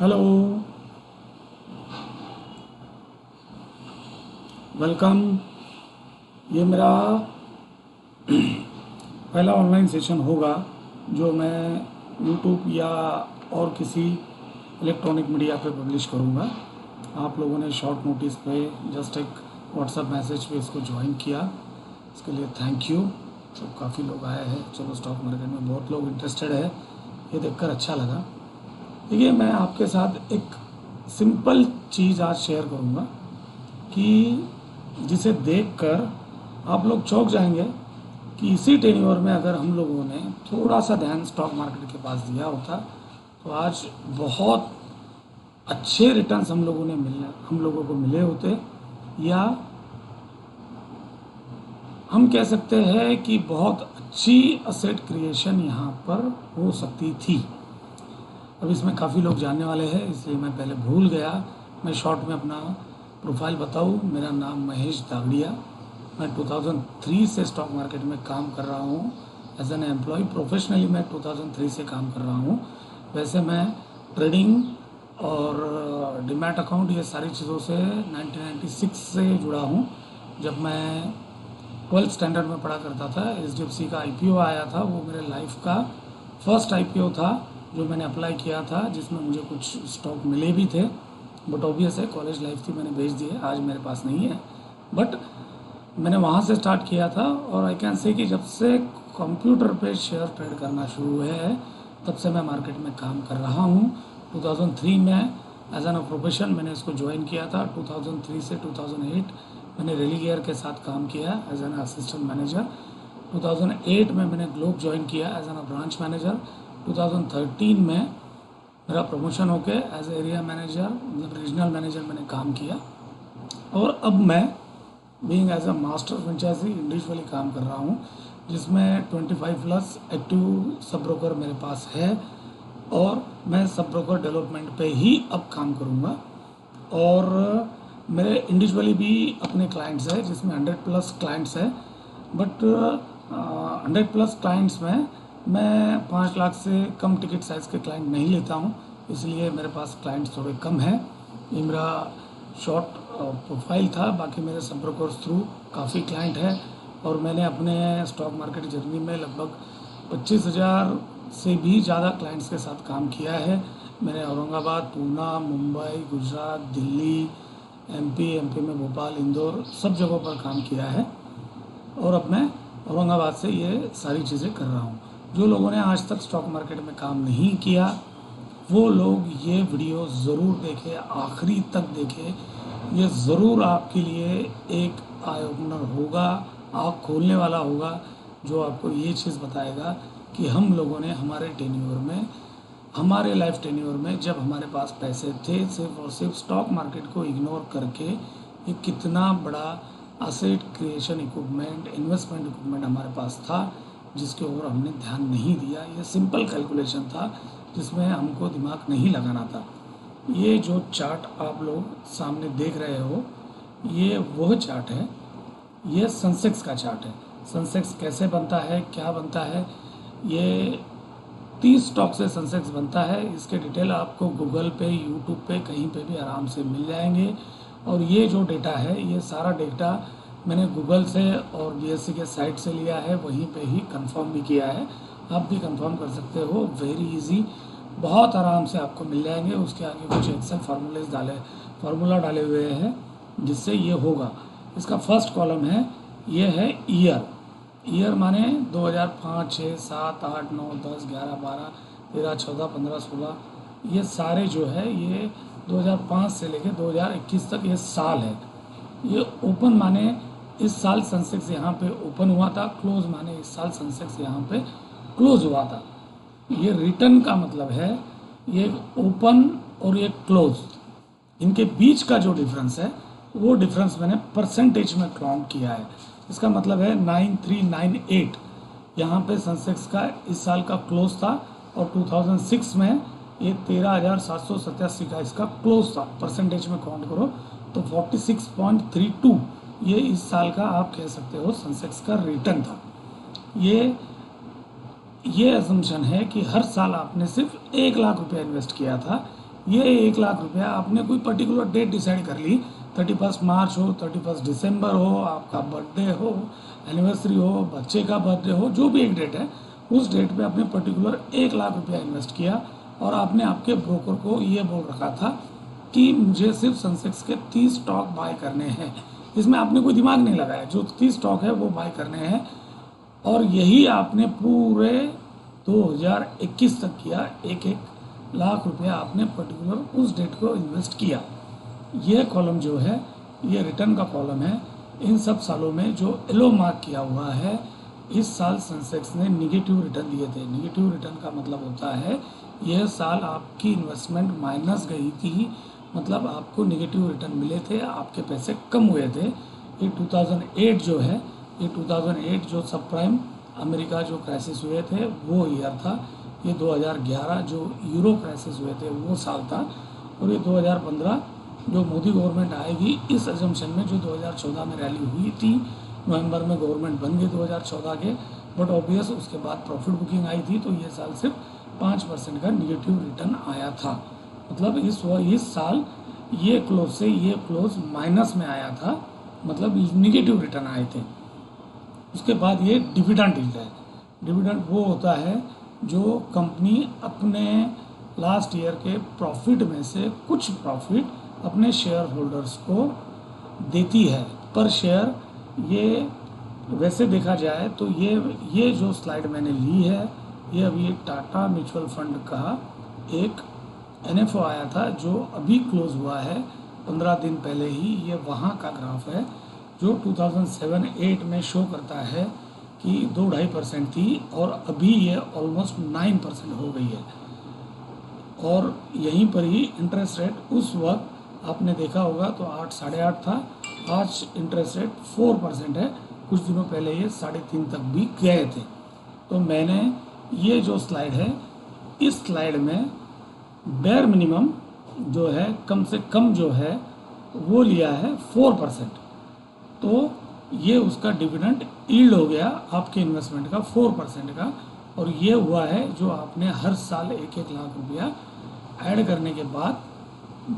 Hello, welcome. ये मेरा पहला ऑनलाइन सेशन होगा जो मैं यूट्यूब या और किसी इलेक्ट्रॉनिक मीडिया पे पब्लिश करूँगा। आप लोगों ने शॉर्ट नोटिस पे जस्ट एक व्हाट्सएप मैसेज पे इसको ज्वाइन किया, इसके लिए थैंक यू। तो काफ़ी लोग आए हैं। चलो, स्टॉक मार्केट में बहुत लोग इंटरेस्टेड है, ये देखकर अच्छा लगा। देखिए, मैं आपके साथ एक सिंपल चीज़ आज शेयर करूँगा कि जिसे देखकर आप लोग चौंक जाएंगे कि इसी टेन्योर में अगर हम लोगों ने थोड़ा सा ध्यान स्टॉक मार्केट के पास दिया होता तो आज बहुत अच्छे रिटर्न्स हम लोगों को मिले होते, या हम कह सकते हैं कि बहुत अच्छी असेट क्रिएशन यहाँ पर हो सकती थी। अब इसमें काफ़ी लोग जानने वाले हैं, इसलिए मैं पहले भूल गया। मैं शॉर्ट में अपना प्रोफाइल बताऊँ। मेरा नाम महेश दागड़िया। मैं 2003 से स्टॉक मार्केट में काम कर रहा हूँ एज एन एम्प्लॉय। प्रोफेशनली मैं 2003 से काम कर रहा हूँ। वैसे मैं ट्रेडिंग और डीमैट अकाउंट ये सारी चीज़ों से 1996 से जुड़ा हूँ। जब मैं 12th स्टैंडर्ड में पढ़ा करता था, HDFC का IPO आया था। वो मेरे लाइफ का फर्स्ट IPO था जो मैंने अप्लाई किया था, जिसमें मुझे कुछ स्टॉक मिले भी थे। बट ऑब्वियस है, कॉलेज लाइफ थी, मैंने बेच दिए, आज मेरे पास नहीं है। बट मैंने वहाँ से स्टार्ट किया था, और आई कैन से कि जब से कंप्यूटर पे शेयर ट्रेड करना शुरू हुए है तब से मैं मार्केट में काम कर रहा हूँ। 2003 में एज एन प्रोफेशन मैंने इसको ज्वाइन किया था। 2003 से 2008 मैंने रेलिगेयर के साथ काम किया एज एन असिस्टेंट मैनेजर। 2008 में मैंने ग्लोब ज्वाइन किया एज एन ब्रांच मैनेजर। 2013 में मेरा प्रमोशन होके एज एरिया मैनेजर, मतलब रीजनल मैनेजर मैंने काम किया। और अब मैं being as a master franchisee individually काम कर रहा हूँ, जिसमें 25+ एक्टिव सब ब्रोकर मेरे पास है, और मैं सब ब्रोकर डेवलपमेंट पे ही अब काम करूँगा। और मेरे इंडिविजुअली भी अपने क्लाइंट्स हैं, जिसमें 100+ क्लाइंट्स है। बट 100+ क्लाइंट्स में मैं 5 लाख से कम टिकट साइज़ के क्लाइंट नहीं लेता हूँ, इसलिए मेरे पास क्लाइंट्स थोड़े कम हैं। ये मेरा शॉर्ट प्रोफाइल था। बाकी मेरे सब ब्रोकर्स थ्रू काफ़ी क्लाइंट है, और मैंने अपने स्टॉक मार्केट जर्नी में लगभग 25,000 से भी ज़्यादा क्लाइंट्स के साथ काम किया है। मैंने औरंगाबाद, पूना, मुंबई, गुजरात, दिल्ली, MP में भोपाल, इंदौर, सब जगहों पर काम किया है। और अब मैं औरंगाबाद से ये सारी चीज़ें कर रहा हूँ। जो लोगों ने आज तक स्टॉक मार्केट में काम नहीं किया, वो लोग ये वीडियो ज़रूर देखें, आखिरी तक देखें। ये ज़रूर आपके लिए एक आई ओपनर होगा, आँख खोलने वाला होगा, जो आपको ये चीज़ बताएगा कि हम लोगों ने हमारे टेन्योर में, हमारे लाइफ टेन्योर में, जब हमारे पास पैसे थे, सिर्फ और सिर्फ स्टॉक मार्केट को इग्नोर करके ये कितना बड़ा asset creation equipment, investment equipment हमारे पास था, जिसके ऊपर हमने ध्यान नहीं दिया। ये सिंपल कैलकुलेशन था जिसमें हमको दिमाग नहीं लगाना था। ये जो चार्ट आप लोग सामने देख रहे हो, ये वह चार्ट है। ये सेंसेक्स का चार्ट है। सेंसेक्स कैसे बनता है, क्या बनता है, ये 30 स्टॉक से सेंसेक्स बनता है। इसके डिटेल आपको गूगल पे, यूट्यूब पे, कहीं पे भी आराम से मिल जाएंगे। और ये जो डेटा है, ये सारा डेटा मैंने गूगल से और BSE के साइट से लिया है, वहीं पे ही कंफर्म भी किया है। आप भी कंफर्म कर सकते हो, वेरी इजी, बहुत आराम से आपको मिल जाएंगे। उसके आगे कुछ एक्सेल फार्मूला डाले हुए हैं जिससे ये होगा। इसका फर्स्ट कॉलम है, ये है ईयर। ईयर माने 2005, 6, 7, 8, 9, 10, 11, 12, 13, 14, 15, 16, ये सारे जो है ये 2005 से लेकर 2021 तक ये साल है। ये ओपन माने इस साल सेंसेक्स यहाँ पे ओपन हुआ था, क्लोज माने इस साल सेंसेक्स यहाँ पे क्लोज हुआ था। ये रिटर्न का मतलब है, ये ओपन और ये क्लोज, इनके बीच का जो डिफरेंस है, वो डिफरेंस मैंने परसेंटेज में काउंट किया है। इसका मतलब है 9398 यहाँ पे सेंसेक्स का इस साल का क्लोज था, और 2006 में ये 13,787 का इसका क्लोज था। परसेंटेज में काउंट करो तो 46.32 ये इस साल का आप कह सकते हो सेंसेक्स का रिटर्न था। ये असम्पशन है कि हर साल आपने सिर्फ 1 लाख रुपया इन्वेस्ट किया था, ये 1 लाख रुपया आपने कोई पर्टिकुलर डेट डिसाइड कर ली, 31 मार्च हो, 31 दिसंबर हो, आपका बर्थडे हो, एनिवर्सरी हो, बच्चे का बर्थडे हो, जो भी एक डेट है, उस डेट पे आपने पर्टिकुलर 1 लाख रुपया इन्वेस्ट किया और आपने आपके ब्रोकर को ये बोल रखा था कि मुझे सिर्फ सेंसेक्स के 30 स्टॉक बाय करने हैं। इसमें आपने कोई दिमाग नहीं लगाया, जो 30 स्टॉक है वो बाय करने हैं, और यही आपने पूरे 2021 तक किया। 1-1 लाख रुपया आपने पर्टिकुलर उस डेट को इन्वेस्ट किया। ये कॉलम जो है ये रिटर्न का कॉलम है। इन सब सालों में जो येलो मार्क किया हुआ है, इस साल सेंसेक्स ने निगेटिव रिटर्न दिए थे। निगेटिव रिटर्न का मतलब होता है यह साल आपकी इन्वेस्टमेंट माइनस गई थी, मतलब आपको निगेटिव रिटर्न मिले थे, आपके पैसे कम हुए थे। ये 2008 जो है, ये 2008 जो सब प्राइम अमेरिका जो क्राइसिस हुए थे वो ईयर था। ये 2011 जो यूरो क्राइसिस हुए थे वो साल था। और ये 2015 जो मोदी गवर्नमेंट आएगी इस एजम्पशन में, जो 2014 में रैली हुई थी, नवंबर में गवर्नमेंट बन गई 2014 के, बट ऑब्वियस उसके बाद प्रॉफिट बुकिंग आई थी, तो ये साल सिर्फ 5% का निगेटिव रिटर्न आया था। मतलब इस साल ये क्लोज से ये क्लोज माइनस में आया था, मतलब निगेटिव रिटर्न आए थे। उसके बाद ये डिविडेंड है। डिविडेंड वो होता है जो कंपनी अपने लास्ट ईयर के प्रॉफिट में से कुछ प्रॉफिट अपने शेयर होल्डर्स को देती है पर शेयर। ये वैसे देखा जाए तो ये जो स्लाइड मैंने ली है, ये अभी टाटा म्यूचुअल फंड का एक एनएफओ आया था जो अभी क्लोज हुआ है 15 दिन पहले ही। ये वहाँ का ग्राफ है जो 2007-8 में शो करता है कि 2-2.5% थी और अभी ये ऑलमोस्ट 9% हो गई है। और यहीं पर ही इंटरेस्ट रेट उस वक्त आपने देखा होगा तो 8-8.5 था, आज इंटरेस्ट रेट 4% है। कुछ दिनों पहले ये 3.5 तक भी गए थे। तो मैंने ये जो स्लाइड है, इस स्लाइड में बेयर मिनिमम जो है, कम से कम जो है वो लिया है 4%। तो ये उसका डिविडेंड यील्ड हो गया आपके इन्वेस्टमेंट का 4% का। और ये हुआ है जो आपने हर साल 1-1 लाख रुपया ऐड करने के बाद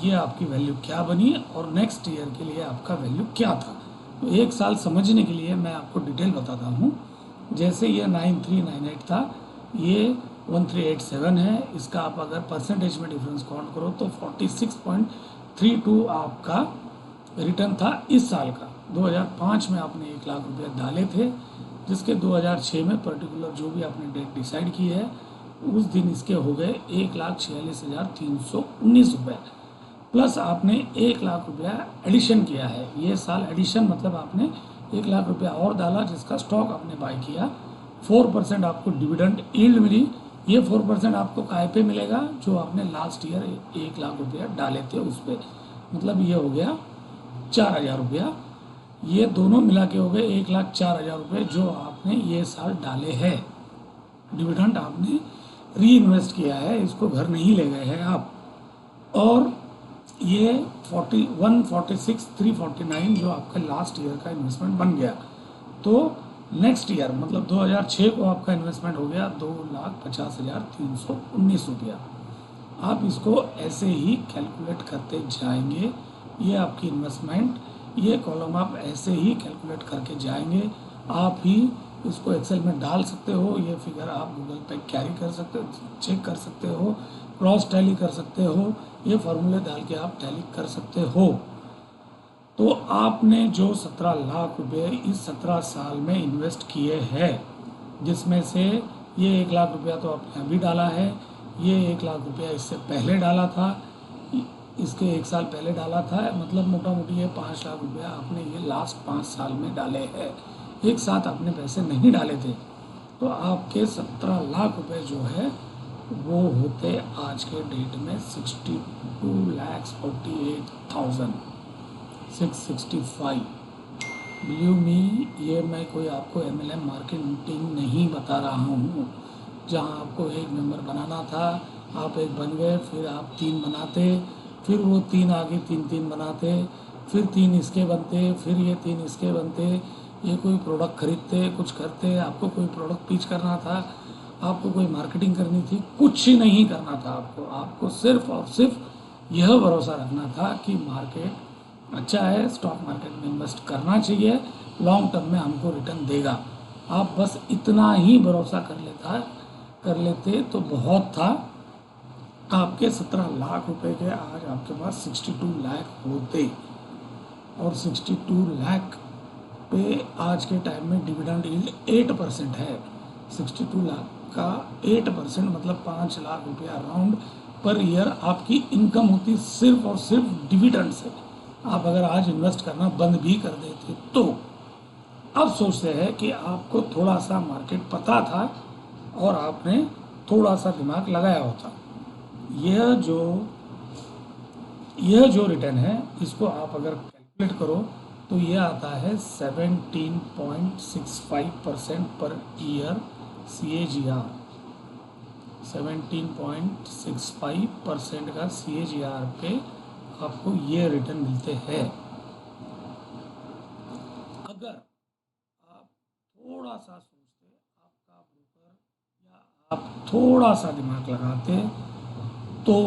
ये आपकी वैल्यू क्या बनी और नेक्स्ट ईयर के लिए आपका वैल्यू क्या था। तो एक साल समझने के लिए मैं आपको डिटेल बताता हूँ। जैसे ये 9398 था, ये 1387 है। इसका आप अगर परसेंटेज में डिफरेंस काउंट करो तो 46.32 आपका रिटर्न था इस साल का। 2005 में आपने 1 लाख रुपया डाले थे, जिसके 2006 में पर्टिकुलर जो भी आपने डेट डिसाइड की है उस दिन इसके हो गए 1,46,319 रुपये। प्लस आपने 1 लाख रुपया एडिशन किया है। ये साल एडिशन मतलब आपने 1 लाख रुपया और डाला जिसका स्टॉक आपने बाय किया। 4% आपको डिविडेंड यील्ड मिली। ये 4% आपको काय पे मिलेगा, जो आपने लास्ट ईयर 1 लाख रुपया डाले थे उस पर। मतलब ये हो गया 4,000 रुपया। ये दोनों मिला के हो गए 1,04,000 रुपये जो आपने ये साल डाले हैं। डिविडेंड आपने री इन्वेस्ट किया है, इसको घर नहीं ले गए हैं आप। और ये 41,46,349 जो आपका लास्ट ईयर का इन्वेस्टमेंट बन गया। तो नेक्स्ट ईयर मतलब 2006 को आपका इन्वेस्टमेंट हो गया 2,50,319 रुपया। आप इसको ऐसे ही कैलकुलेट करते जाएंगे। ये आपकी इन्वेस्टमेंट, ये कॉलम आप ऐसे ही कैलकुलेट करके जाएंगे। आप ही इसको एक्सेल में डाल सकते हो। ये फिगर आप गूगल पे कैरी कर सकते हो, चेक कर सकते हो, क्रॉस टैली कर सकते हो। ये फार्मूले डाल के आप टैली कर सकते हो। तो आपने जो 17 लाख रुपए इस 17 साल में इन्वेस्ट किए हैं, जिसमें से ये 1 लाख रुपया तो आपने अभी डाला है, ये 1 लाख रुपया इससे पहले डाला था, इसके 1 साल पहले डाला था, मतलब मोटा मोटी ये 5 लाख रुपया आपने ये लास्ट 5 साल में डाले हैं। एक साथ आपने पैसे नहीं डाले थे। तो आपके 17 लाख रुपए जो है वो होते आज के डेट में 62,48,665। बिलीव मी, ये मैं कोई आपको MLM मार्केटिंग नहीं बता रहा हूँ, जहाँ आपको एक मेंबर बनाना था, आप एक बन गए, फिर आप 3 बनाते, फिर वो 3 आगे 3 बनाते, फिर 3 इसके बनते, फिर ये 3 इसके बनते। ये कोई प्रोडक्ट खरीदते, कुछ करते, आपको कोई प्रोडक्ट पिच करना था, आपको कोई मार्केटिंग करनी थी, कुछ ही नहीं करना था आपको सिर्फ और सिर्फ यह भरोसा रखना था कि मार्केट अच्छा है, स्टॉक मार्केट में इन्वेस्ट करना चाहिए, लॉन्ग टर्म में हमको रिटर्न देगा। आप बस इतना ही भरोसा कर लेते तो बहुत था। आपके 17 लाख रुपए के आज आपके पास 62 लाख होते, और 62 लाख पे आज के टाइम में डिविडेंड यील्ड 8% है। 62 लाख का 8% मतलब 5 लाख रुपया अराउंड पर ईयर आपकी इनकम होती सिर्फ और सिर्फ डिविडेंड से। आप अगर आज इन्वेस्ट करना बंद भी कर देते तो अब सोचते हैं कि आपको थोड़ा सा मार्केट पता था और आपने थोड़ा सा दिमाग लगाया होता। यह जो रिटर्न है इसको आप अगर कैलकुलेट करो तो यह आता है 17.65% पर ईयर CAGR। 17.65% का CAGR पे आपको ये रिटर्न मिलते हैं। अगर आप थोड़ा सा सोचते, आपका ब्रोकर या आप थोड़ा सा दिमाग लगाते तो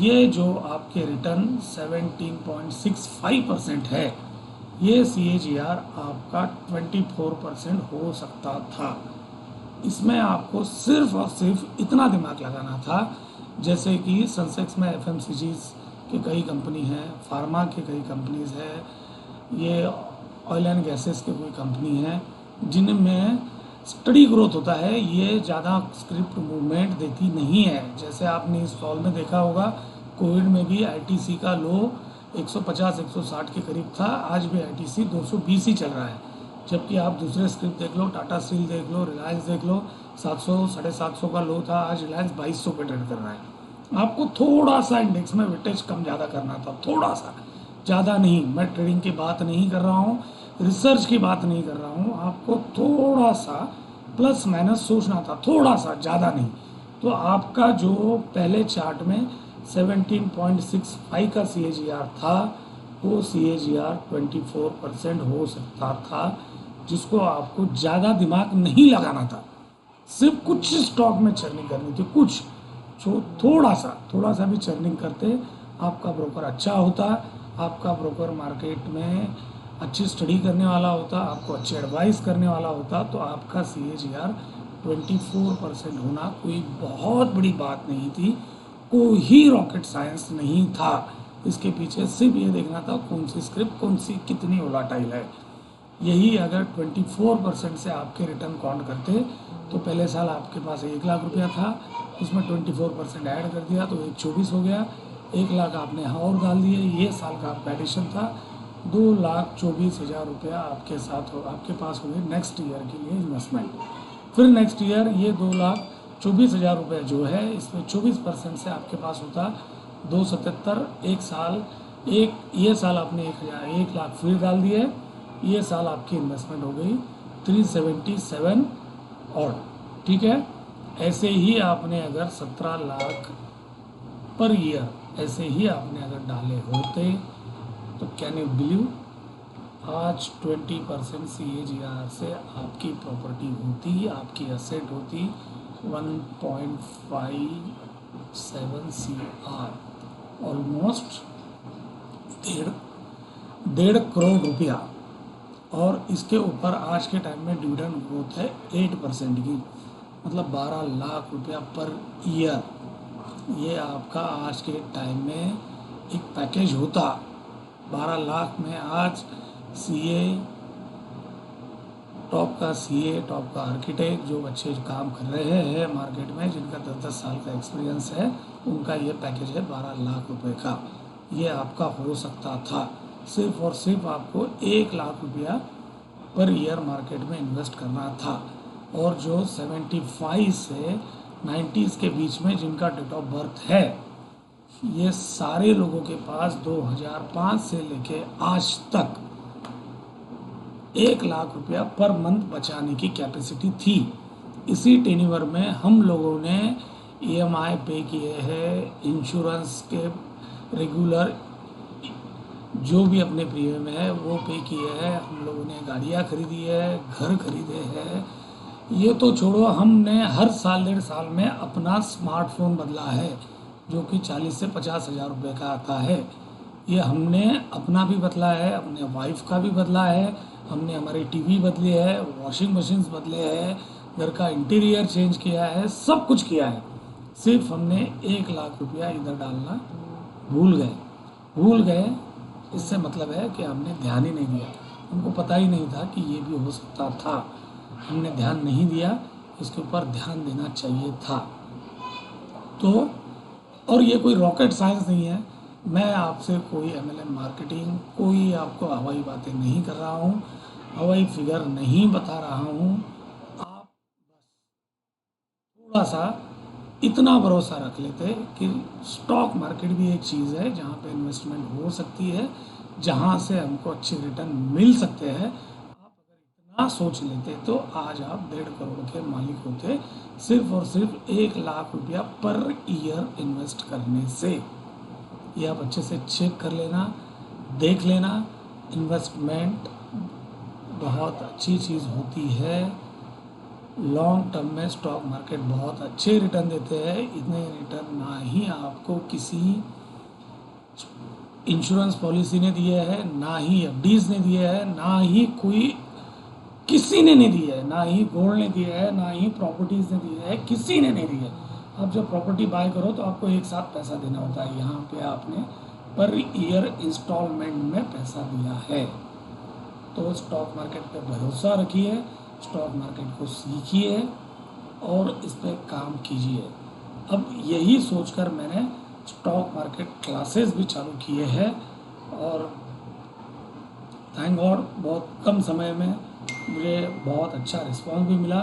ये जो आपके रिटर्न 17.65% है, ये CAGR आपका 24% हो सकता था। इसमें आपको सिर्फ और सिर्फ इतना दिमाग लगाना था, जैसे कि सेंसेक्स में FMCGs के कई कंपनी हैं, फार्मा के कई कंपनीज हैं, ये ऑयल एंड गैसेस के कोई कंपनी हैं जिनमें स्टडी ग्रोथ होता है, ये ज़्यादा स्क्रिप्ट मूवमेंट देती नहीं है। जैसे आपने इस फॉल में देखा होगा, कोविड में भी ITC का लो 150-160 के करीब था, आज भी ITC 220 ही चल रहा है। जबकि आप दूसरे स्क्रिप्ट देख लो, टाटा स्टील देख लो, रिलायंस देख लो, 700-750 का लो था, आज रिलायंस 2200 पे ट्रेड कर रहा है। आपको थोड़ा सा इंडेक्स में वेटेज कम ज़्यादा करना था, थोड़ा सा, ज़्यादा नहीं। मैं ट्रेडिंग की बात नहीं कर रहा हूँ, रिसर्च की बात नहीं कर रहा हूँ, आपको थोड़ा सा प्लस माइनस सोचना था, थोड़ा सा, ज़्यादा नहीं। तो आपका जो पहले चार्ट में 17.65 का CAGR था, वो CAGR 24% हो सकता था, जिसको आपको ज़्यादा दिमाग नहीं लगाना था। सिर्फ कुछ स्टॉक में चर्निंग करनी थी, कुछ थोड़ा सा भी चर्निंग करते, आपका ब्रोकर अच्छा होता, आपका ब्रोकर मार्केट में अच्छी स्टडी करने वाला होता, आपको अच्छी एडवाइस करने वाला होता, तो आपका CAGR 24% होना कोई बहुत बड़ी बात नहीं थी, कोई रॉकेट साइंस नहीं था। इसके पीछे सिर्फ ये देखना था कौन सी स्क्रिप्ट, कौन सी कितनी वोलाटाइल है। यही अगर 24% से आपके रिटर्न काउंट करते तो पहले साल आपके पास 1 लाख रुपया था, उसमें 24% ऐड कर दिया तो 124 हो गया, 1 लाख आपने और डाल दिए, ये साल का आपका एडिशन था, 2,24,000 रुपया आपके पास हो गए नेक्स्ट ईयर के लिए इन्वेस्टमेंट। फिर नेक्स्ट ईयर ये 2,24,000 रुपये जो है, इसमें 24% से आपके पास होता 277। ये साल आपने 1 लाख फिर डाल दिए, ये साल आपकी इन्वेस्टमेंट हो गई 377 और, ठीक है। ऐसे ही आपने अगर 17 लाख पर ईयर ऐसे ही आपने अगर डाले होते तो कैन यू बिलीव, आज 20% CAGR से आपकी प्रॉपर्टी होती, आपकी एसेट होती 1.57 CR, ऑलमोस्ट 1.5 करोड़ रुपया। और इसके ऊपर आज के टाइम में डिविडेंड ग्रोथ है 8% की, मतलब 12 लाख रुपया पर ईयर। ये आपका आज के टाइम में एक पैकेज होता। 12 लाख में आज टॉप का आर्किटेक्ट जो अच्छे काम कर रहे हैं मार्केट में, जिनका 10-10 साल का एक्सपीरियंस है, उनका ये पैकेज है 12 लाख रुपए का। ये आपका हो सकता था। सिर्फ और सिर्फ आपको 1 लाख रुपया पर ईयर मार्केट में इन्वेस्ट करना था। और जो 75 से 90s के बीच में जिनका डेट ऑफ बर्थ है, ये सारे लोगों के पास 2005 से लेके आज तक 1 लाख रुपया पर मंथ बचाने की कैपेसिटी थी। इसी टेन्योर में हम लोगों ने EMI पे किए हैं, इंश्योरेंस के रेगुलर जो भी अपने प्रीमियम है वो पे किए हैं, हम लोगों ने गाड़ियाँ खरीदी है, घर खरीदे हैं। ये तो छोड़ो, हमने हर साल 1.5 साल में अपना स्मार्टफोन बदला है। जो कि 40 से 50 हज़ार रुपये का आता है। ये हमने अपना भी बदला है, अपने वाइफ का भी बदला है, हमने हमारी टीवी बदली है, वॉशिंग मशीन्स बदले हैं, घर का इंटीरियर चेंज किया है, सब कुछ किया है। सिर्फ हमने 1 लाख रुपया इधर डालना भूल गए। इससे मतलब है कि हमने ध्यान ही नहीं दिया, हमको पता ही नहीं था कि ये भी हो सकता था। हमने ध्यान नहीं दिया, इसके ऊपर ध्यान देना चाहिए था। तो और ये कोई रॉकेट साइंस नहीं है, मैं आपसे कोई एमएलएम मार्केटिंग, कोई आपको हवाई बातें नहीं कर रहा हूँ, हवाई फिगर नहीं बता रहा हूँ। आप थोड़ा सा इतना भरोसा रख लेते कि स्टॉक मार्केट भी एक चीज़ है जहाँ पे इन्वेस्टमेंट हो सकती है, जहाँ से हमको अच्छे रिटर्न मिल सकते हैं। आप अगर इतना सोच लेते तो आज आप 1.5 करोड़ के मालिक होते, सिर्फ और सिर्फ 1 लाख रुपया पर ईयर इन्वेस्ट करने से। ये आप अच्छे से चेक कर लेना, देख लेना। इन्वेस्टमेंट बहुत अच्छी चीज़ होती है। लॉन्ग टर्म में स्टॉक मार्केट बहुत अच्छे रिटर्न देते हैं। इतने रिटर्न ना ही आपको किसी इंश्योरेंस पॉलिसी ने दिए है, ना ही एफडीज ने दिए है, ना ही कोई किसी ने नहीं दिया है, ना ही गोल्ड ने दिया है, ना ही प्रॉपर्टीज़ ने दिया है, किसी ने नहीं दिया है। आप जब प्रॉपर्टी बाय करो तो आपको एक साथ पैसा देना होता है, यहाँ पे आपने पर ईयर इंस्टॉलमेंट में पैसा दिया है। तो स्टॉक मार्केट पे भरोसा रखिए, स्टॉक मार्केट को सीखिए और इस पर काम कीजिए। अब यही सोचकर मैंने स्टॉक मार्केट क्लासेस भी चालू किए हैं और थैंक गॉड बहुत कम समय में मुझे बहुत अच्छा रिस्पांस भी मिला।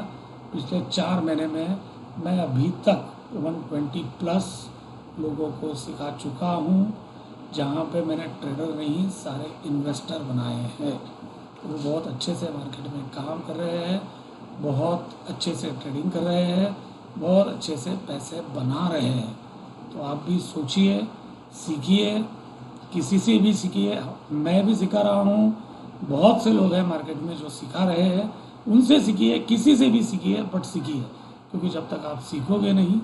पिछले 4 महीने में मैं अभी तक 120 प्लस लोगों को सिखा चुका हूँ, जहाँ पे मैंने ट्रेडर नहीं सारे इन्वेस्टर बनाए हैं। वो बहुत अच्छे से मार्केट में काम कर रहे हैं, बहुत अच्छे से ट्रेडिंग कर रहे हैं, बहुत अच्छे से पैसे बना रहे हैं। तो आप भी सोचिए, सीखिए, किसी से भी सीखिए। मैं भी सिखा रहा हूँ, बहुत से लोग हैं मार्केट में जो सिखा रहे हैं, उनसे सीखिए, किसी से भी सीखिए, बट सीखिए। क्योंकि जब तक आप सीखोगे नहीं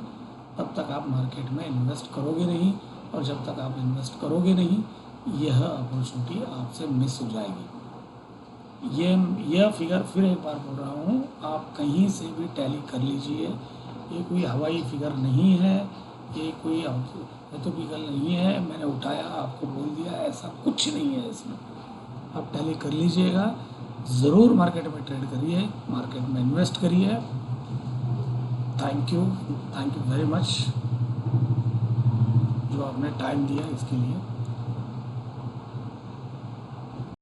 तब तक आप मार्केट में इन्वेस्ट करोगे नहीं, और जब तक आप इन्वेस्ट करोगे नहीं यह अपॉर्चुनिटी आपसे मिस हो जाएगी। यह फिगर फिर एक बार बोल रहा हूँ, आप कहीं से भी टैली कर लीजिए। ये कोई हवाई फिगर नहीं है, ये कोई तो फिगर नहीं है, मैंने उठाया आपको बोल दिया, ऐसा कुछ नहीं है इसमें। आप टैली कर लीजिएगा, ज़रूर मार्केट में ट्रेड करिए, मार्केट में इन्वेस्ट करिए। थैंक यू वेरी मच जो आपने टाइम दिया इसके लिए।